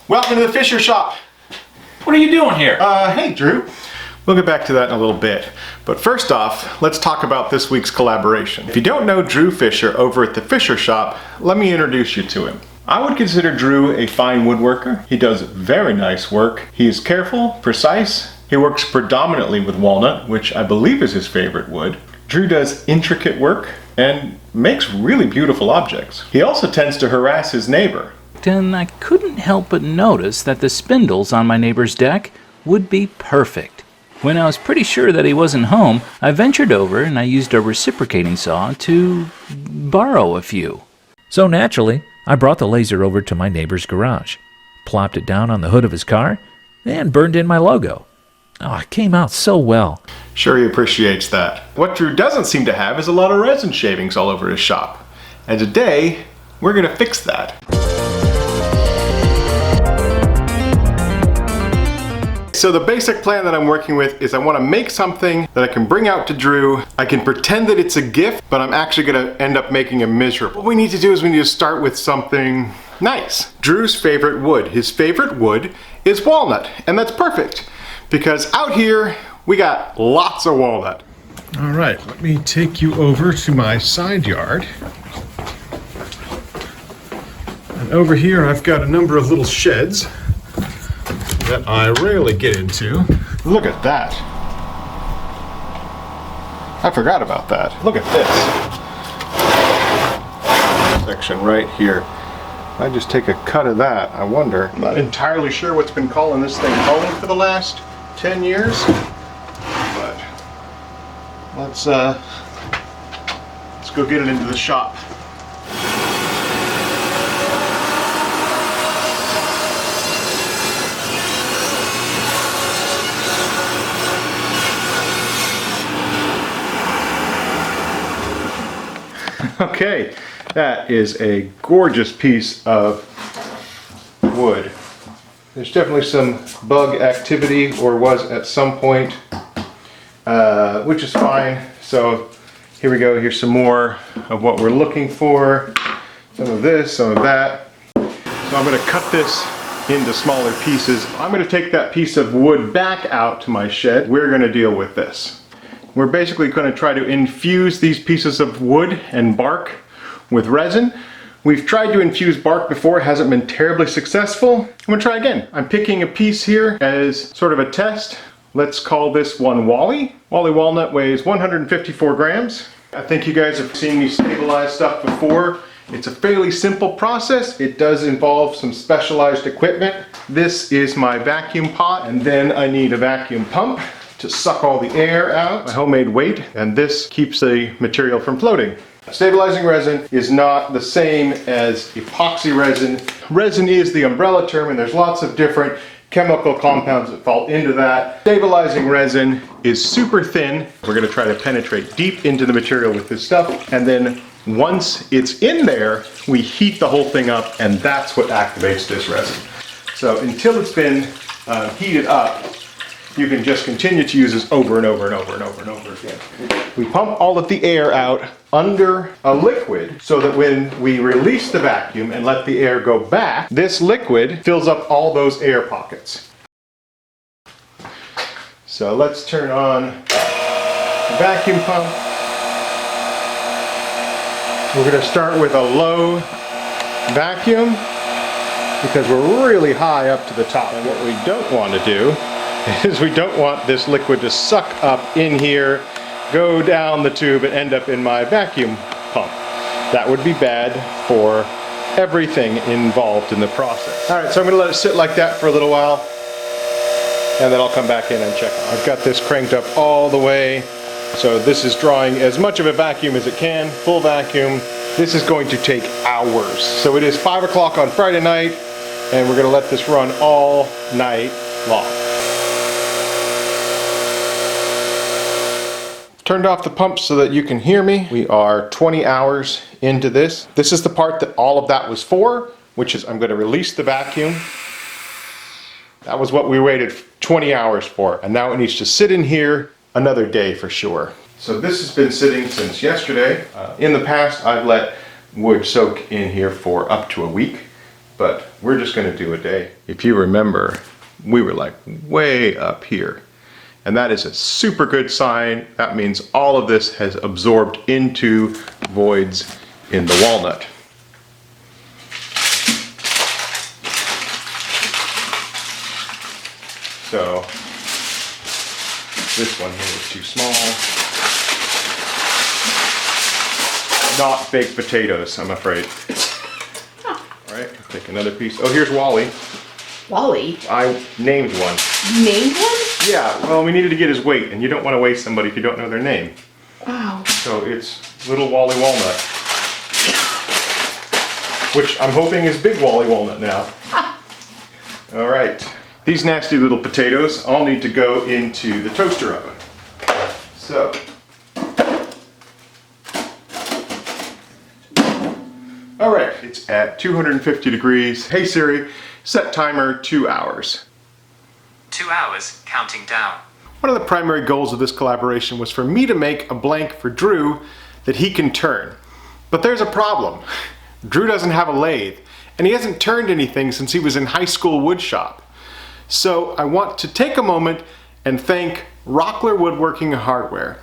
Welcome to the Fisher Shop. What are you doing here? Hey Drew. We'll get back to that in a little bit. But first off, let's talk about this week's collaboration. If you don't know Drew Fisher over at the Fisher Shop, let me introduce you to him. I would consider Drew a fine woodworker. He does very nice work. He is careful, precise. He works predominantly with walnut, which I believe is his favorite wood. Drew does intricate work and makes really beautiful objects. He also tends to harass his neighbor. And I couldn't help but notice that the spindles on my neighbor's deck would be perfect. When I was pretty sure that he wasn't home, I ventured over and I used a reciprocating saw to borrow a few. So naturally, I brought the laser over to my neighbor's garage, plopped it down on the hood of his car, and burned in my logo. Oh, it came out so well. Sure, he appreciates that. What Drew doesn't seem to have is a lot of resin shavings all over his shop. And today, we're gonna fix that. So the basic plan that I'm working with is I want to make something that I can bring out to Drew. I can pretend that it's a gift, but I'm actually going to end up making him miserable. What we need to do is we need to start with something nice. Drew's favorite wood. His favorite wood is walnut, and that's perfect because out here we got lots of walnut. All right, let me take you over to my side yard. And over here I've got a number of little sheds that I rarely get into. Look at that. I forgot about that. Look at this section right here. I just take a cut of that. I wonder. I'm not entirely sure what's been calling this thing home for the last 10 years. But let's go get it into the shop. Okay, that is a gorgeous piece of wood. There's definitely some bug activity, or was at some point, which is fine. So here we go, here's some more of what we're looking for. Some of this, some of that. So I'm going to cut this into smaller pieces. I'm going to take that piece of wood back out to my shed. We're going to deal with this. We're basically going to try to infuse these pieces of wood and bark with resin. We've tried to infuse bark before, it hasn't been terribly successful. I'm going to try again. I'm picking a piece here as sort of a test. Let's call this one Wally. Wally walnut weighs 154 grams. I think you guys have seen me stabilize stuff before. It's a fairly simple process. It does involve some specialized equipment. This is my vacuum pot, and then I need a vacuum pump to suck all the air out, my homemade weight, and this keeps the material from floating. Stabilizing resin is not the same as epoxy resin. Resin is the umbrella term, and there's lots of different chemical compounds that fall into that. Stabilizing resin is super thin. We're going to try to penetrate deep into the material with this stuff, and then once it's in there, we heat the whole thing up, and that's what activates this resin. So until it's been heated up, you can just continue to use this over and over and over and over and over again. We pump all of the air out under a liquid so that when we release the vacuum and let the air go back, this liquid fills up all those air pockets. So let's turn on the vacuum pump. We're going to start with a low vacuum because we're really high up to the top. And what we don't want to do is we don't want this liquid to suck up in here, go down the tube, and end up in my vacuum pump. That would be bad for everything involved in the process. All right, so I'm going to let it sit like that for a little while, and then I'll come back in and check it. I've got this cranked up all the way, so this is drawing as much of a vacuum as it can, full vacuum. This is going to take hours. So it is 5 o'clock on Friday night, and we're going to let this run all night long. Turned off the pump so that you can hear me. We are 20 hours into this. This is the part that all of that was for, which is I'm going to release the vacuum. That was what we waited 20 hours for, and now it needs to sit in here another day for sure. So this has been sitting since yesterday. In the past, I've let wood soak in here for up to a week. but we're just going to do a day. If you remember, we were like way up here. And that is a super good sign. That means all of this has absorbed into voids in the walnut. So this one here is too small. Not baked potatoes, I'm afraid. Huh. All right, take another piece. Oh, here's Wally. Wally? I named one. You named one? Yeah, well, we needed to get his weight, and you don't want to waste somebody if you don't know their name. Wow. So it's Little Wally Walnut. Which I'm hoping is Big Wally Walnut now. All right. These nasty little potatoes all need to go into the toaster oven. So, all right, it's at 250 degrees. Hey Siri, set timer 2 hours. 2 hours, counting down. One of the primary goals of this collaboration was for me to make a blank for Drew that he can turn. But there's a problem. Drew doesn't have a lathe, and he hasn't turned anything since he was in high school wood shop. So I want to take a moment and thank Rockler Woodworking and Hardware.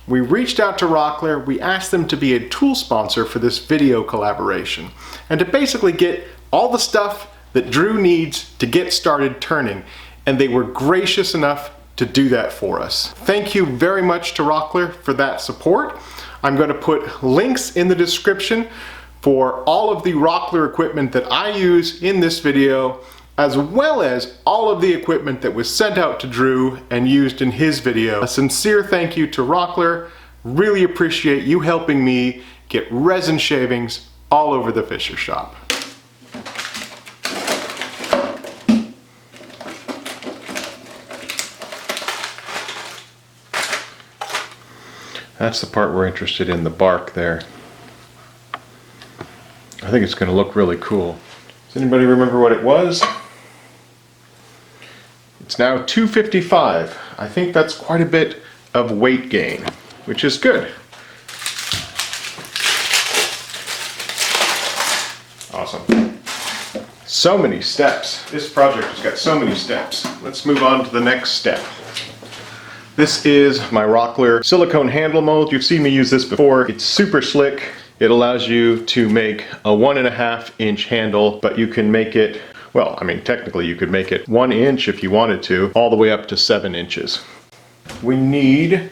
We reached out to Rockler, we asked them to be a tool sponsor for this video collaboration, and to basically get all the stuff that Drew needs to get started turning, and they were gracious enough to do that for us. Thank you very much to Rockler for that support. I'm going to put links in the description for all of the Rockler equipment that I use in this video, as well as all of the equipment that was sent out to Drew and used in his video. A sincere thank you to Rockler. Really appreciate you helping me get resin shavings all over the Fisher shop. That's the part we're interested in, the bark there. I think it's going to look really cool. Does anybody remember what it was? It's now 255. I think that's quite a bit of weight gain, which is good. Awesome. So many steps. This project has got so many steps. Let's move on to the next step. This is my Rockler silicone handle mold. You've seen me use this before. It's super slick. It allows you to make a 1.5 inch handle, but you can make it, well, I mean, technically you could make it 1 inch if you wanted to, all the way up to 7 inches. We need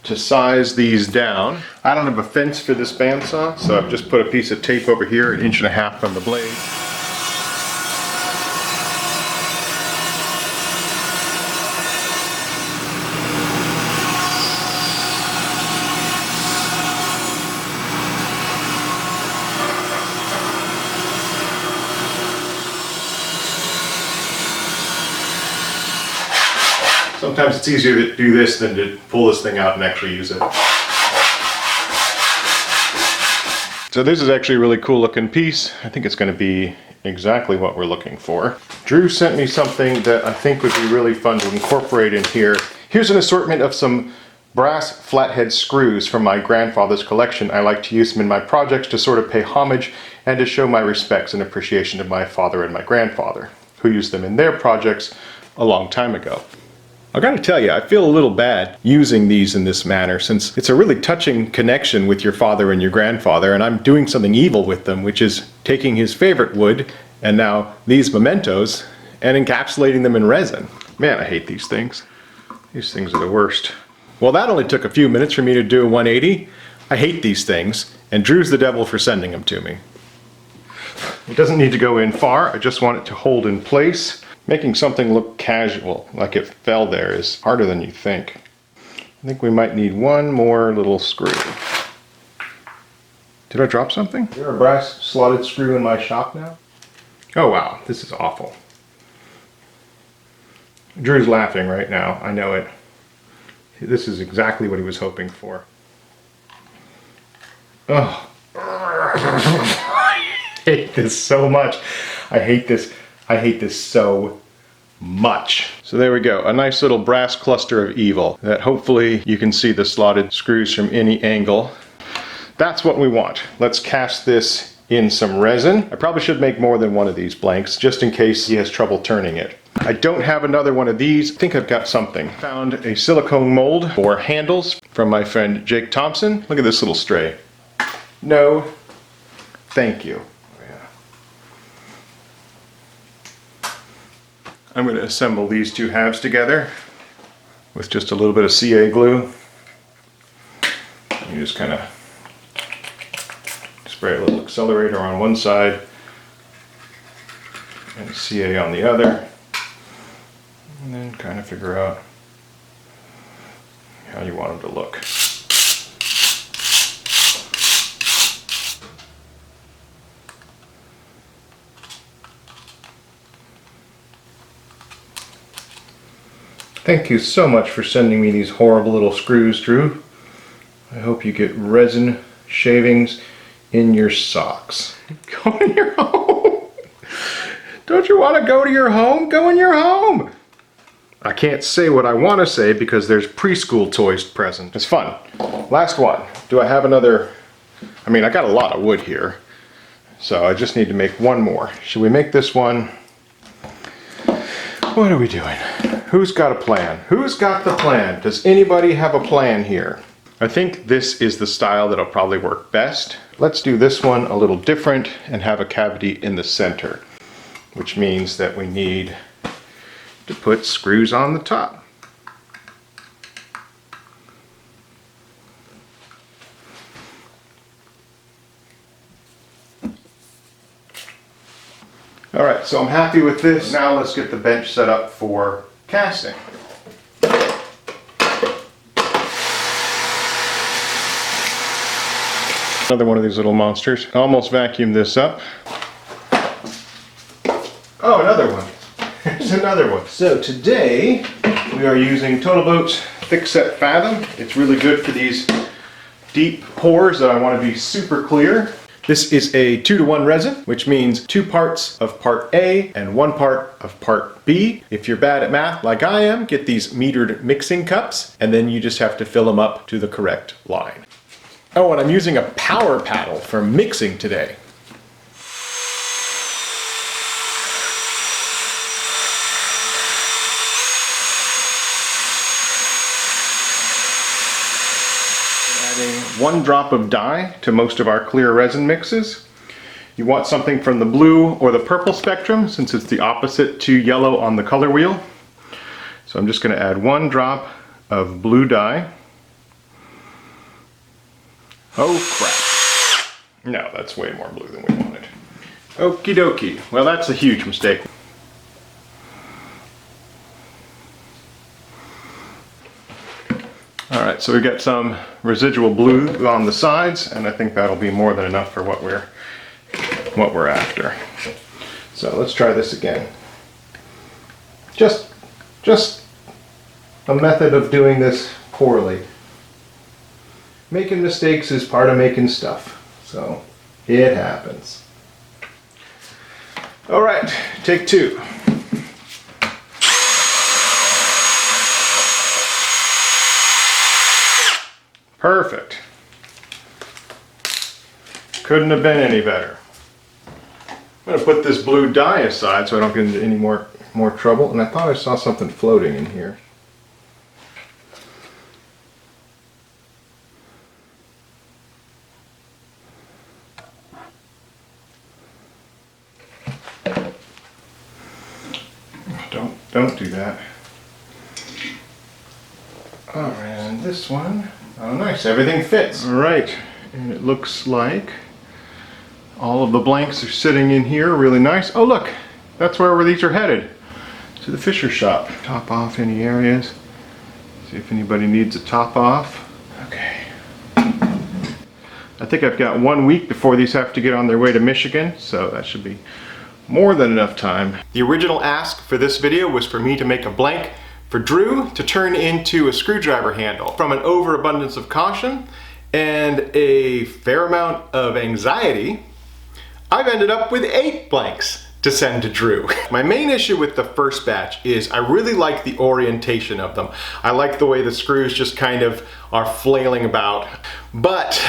to size these down. I don't have a fence for this bandsaw, so I've just put a piece of tape over here, 1.5 inches from the blade. Sometimes it's easier to do this than to pull this thing out and actually use it. So this is actually a really cool looking piece. I think it's going to be exactly what we're looking for. Drew sent me something that I think would be really fun to incorporate in here. Here's an assortment of some brass flathead screws from my grandfather's collection. I like to use them in my projects to sort of pay homage and to show my respects and appreciation to my father and my grandfather, who used them in their projects a long time ago. I gotta tell you, I feel a little bad using these in this manner, since it's a really touching connection with your father and your grandfather, and I'm doing something evil with them, which is taking his favorite wood, and now these mementos, and encapsulating them in resin. Man, I hate these things. These things are the worst. Well, that only took a few minutes for me to do a 180. I hate these things, and Drew's the devil for sending them to me. It doesn't need to go in far, I just want it to hold in place. Making something look casual, like it fell there, is harder than you think. I think we might need one more little screw. Did I drop something? Is there a brass slotted screw in my shop now? Oh wow, this is awful. Drew's laughing right now, I know it. This is exactly what he was hoping for. Oh. I hate this so much. I hate this so much. So there we go, a nice little brass cluster of evil that hopefully you can see the slotted screws from any angle. That's what we want. Let's cast this in some resin. I probably should make more than one of these blanks just in case he has trouble turning it. I don't have another one of these. I think I've got something. Found a silicone mold for handles from my friend Jake Thompson. Look at this little stray. No, thank you. I'm going to assemble these two halves together with just a little bit of CA glue. You just kind of spray a little accelerator on one side and CA on the other, and then kind of figure out how you want them to look. Thank you so much for sending me these horrible little screws, Drew. I hope you get resin shavings in your socks. Go in your home. Don't you want to go to your home? Go in your home. I can't say what I want to say because there's preschool toys present. It's fun. Last one. Do I have another? I mean, I got a lot of wood here, so I just need to make one more. Should we make this one? What are we doing? Who's got a plan? Who's got the plan? Does anybody have a plan here? I think this is the style that'll probably work best. Let's do this one a little different and have a cavity in the center, which means that we need to put screws on the top. All right, so I'm happy with this. Now let's get the bench set up for casting. Another one of these little monsters. I almost vacuumed this up. Oh, another one. Here's another one. So today we are using Total Boat's Thick Set Fathom. It's really good for these deep pours that I want to be super clear. This is a 2-to-1 resin, which means 2 parts of part A and 1 part of part B. If you're bad at math like I am, get these metered mixing cups, and then you just have to fill them up to the correct line. Oh, and I'm using a power paddle for mixing today. Adding 1 drop of dye to most of our clear resin mixes. You want something from the blue or the purple spectrum since it's the opposite to yellow on the color wheel. So I'm just going to add 1 drop of blue dye. Oh crap. No, that's way more blue than we wanted. Okie dokie. Well, that's a huge mistake. Alright, so we got some residual blue on the sides, and I think that'll be more than enough for what we're after. So let's try this again. Just a method of doing this poorly. Making mistakes is part of making stuff, so it happens. All right, take 2. Perfect. Couldn't have been any better. I'm going to put this blue dye aside so I don't get into any more trouble, and I thought I saw something floating in here. Don't do that. Alright, and this one. Oh nice, everything fits. Alright, and it looks like all of the blanks are sitting in here really nice. Oh look, that's where these are headed. To the Fisher shop. Top off any areas. See if anybody needs a top off. Okay. I think I've got 1 week before these have to get on their way to Michigan, so that should be more than enough time. The original ask for this video was for me to make a blank for Drew to turn into a screwdriver handle. From an overabundance of caution and a fair amount of anxiety, I've ended up with 8 blanks to send to Drew. My main issue with the first batch is I really like the orientation of them. I like the way the screws just kind of are flailing about, but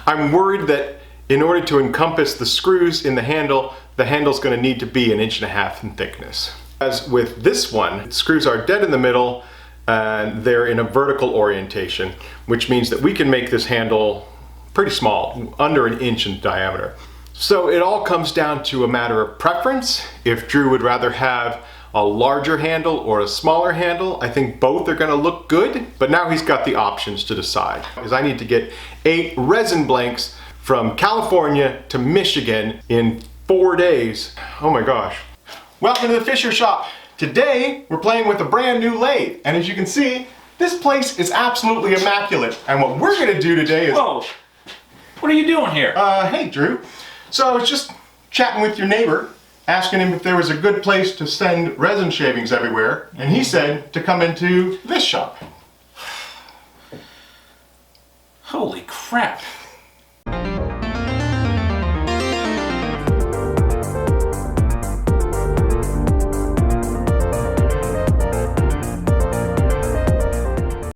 I'm worried that In order to encompass the screws in the handle's going to need to be 1.5 inches in thickness. As with this one, the screws are dead in the middle and they're in a vertical orientation, which means that we can make this handle pretty small, under 1 inch in diameter. So it all comes down to a matter of preference. If Drew would rather have a larger handle or a smaller handle, I think both are going to look good, but now he's got the options to decide. Because I need to get 8 resin blanks from California to Michigan in 4 days. Oh my gosh. Welcome to the Fisher Shop. Today we're playing with a brand new lathe, and as you can see, this place is absolutely immaculate. And what we're going to do today is... Whoa! What are you doing here? Hey Drew. So I was just chatting with your neighbor, asking him if there was a good place to send resin shavings everywhere, and he said to come into this shop. Holy crap!